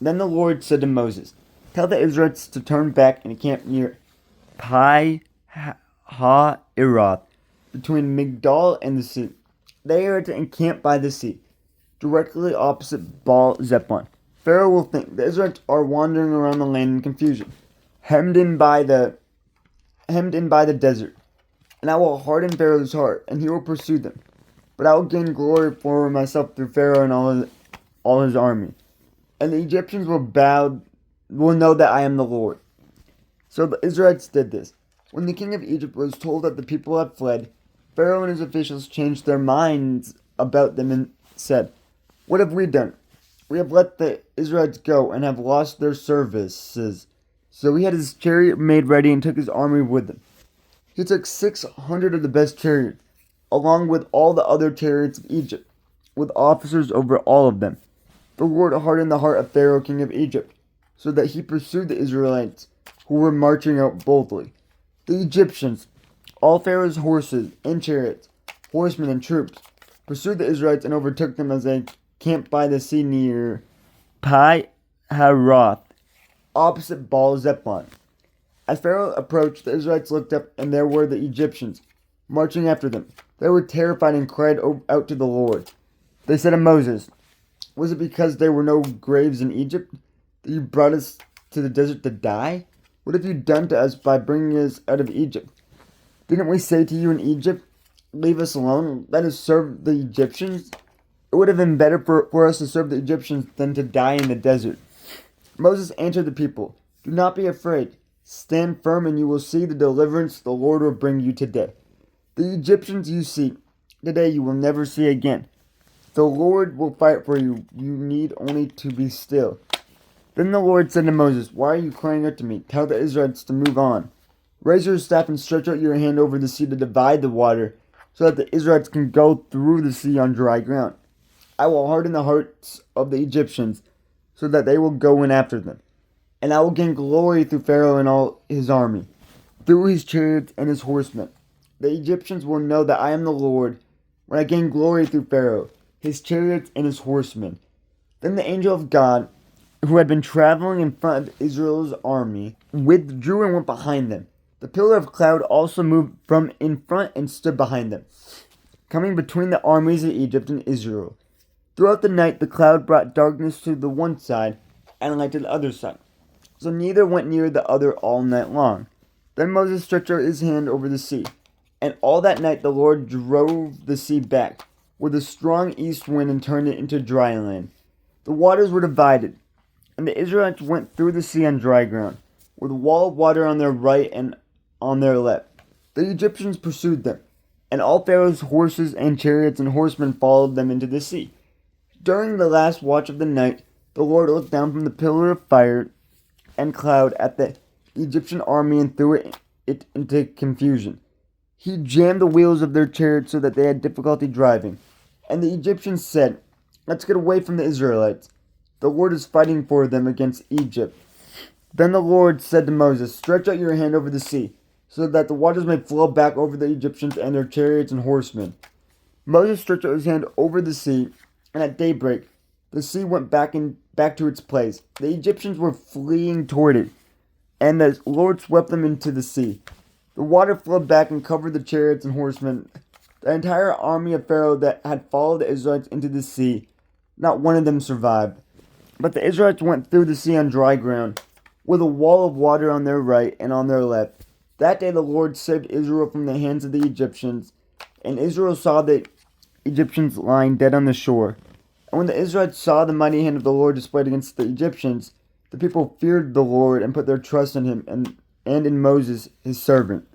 Then the Lord said to Moses, "Tell the Israelites to turn back and camp near Pi Ha-Iroth, between Migdal and the sea. They are to encamp by the sea, directly opposite Baal Zepon. Pharaoh will think the Israelites are wandering around the land in confusion, hemmed in by the desert. And I will harden Pharaoh's heart, and he will pursue them. But I will gain glory for myself through Pharaoh and all his army. And the Egyptians will know that I am the Lord." So the Israelites did this. When the king of Egypt was told that the people had fled, Pharaoh and his officials changed their minds about them and said, "What have we done? We have let the Israelites go and have lost their services." So he had his chariot made ready and took his army with him. He took 600 of the best chariots, along with all the other chariots of Egypt, with officers over all of them. The Lord hardened the heart of Pharaoh, king of Egypt, so that he pursued the Israelites, who were marching out boldly. The Egyptians, all Pharaoh's horses and chariots, horsemen and troops, pursued the Israelites and overtook them as they camped by the sea near Pi Haroth, opposite Baal Zepon. As Pharaoh approached, the Israelites looked up, and there were the Egyptians, marching after them. They were terrified and cried out to the Lord. They said to Moses, "Was it because there were no graves in Egypt that you brought us to the desert to die? What have you done to us by bringing us out of Egypt? Didn't we say to you in Egypt, 'Leave us alone, let us serve the Egyptians'? It would have been better for us to serve the Egyptians than to die in the desert." Moses answered the people, "Do not be afraid. Stand firm, and you will see the deliverance the Lord will bring you today. The Egyptians you see today you will never see again. The Lord will fight for you. You need only to be still." Then the Lord said to Moses, "Why are you crying out to me? Tell the Israelites to move on. Raise your staff and stretch out your hand over the sea to divide the water, so that the Israelites can go through the sea on dry ground. I will harden the hearts of the Egyptians, so that they will go in after them. And I will gain glory through Pharaoh and all his army, through his chariots and his horsemen. The Egyptians will know that I am the Lord when I gain glory through Pharaoh, his chariots, and his horsemen." Then the angel of God, who had been traveling in front of Israel's army, withdrew and went behind them. The pillar of cloud also moved from in front and stood behind them, coming between the armies of Egypt and Israel. Throughout the night the cloud brought darkness to the one side and light to the other side, so neither went near the other all night long. Then Moses stretched out his hand over the sea, and all that night the Lord drove the sea back with a strong east wind and turned it into dry land. The waters were divided, and the Israelites went through the sea on dry ground, with a wall of water on their right and on their left. The Egyptians pursued them, and all Pharaoh's horses and chariots and horsemen followed them into the sea. During the last watch of the night, the Lord looked down from the pillar of fire and cloud at the Egyptian army and threw it into confusion. He jammed the wheels of their chariots so that they had difficulty driving. And the Egyptians said, "Let's get away from the Israelites. The Lord is fighting for them against Egypt." Then the Lord said to Moses, "Stretch out your hand over the sea, so that the waters may flow back over the Egyptians and their chariots and horsemen." Moses stretched out his hand over the sea, and at daybreak the sea went back to its place. The Egyptians were fleeing toward it, and the Lord swept them into the sea. The water flowed back and covered the chariots and horsemen. The entire army of Pharaoh that had followed the Israelites into the sea, not one of them survived. But the Israelites went through the sea on dry ground, with a wall of water on their right and on their left. That day the Lord saved Israel from the hands of the Egyptians, and Israel saw the Egyptians lying dead on the shore. And when the Israelites saw the mighty hand of the Lord displayed against the Egyptians, the people feared the Lord and put their trust in him and in Moses his servant.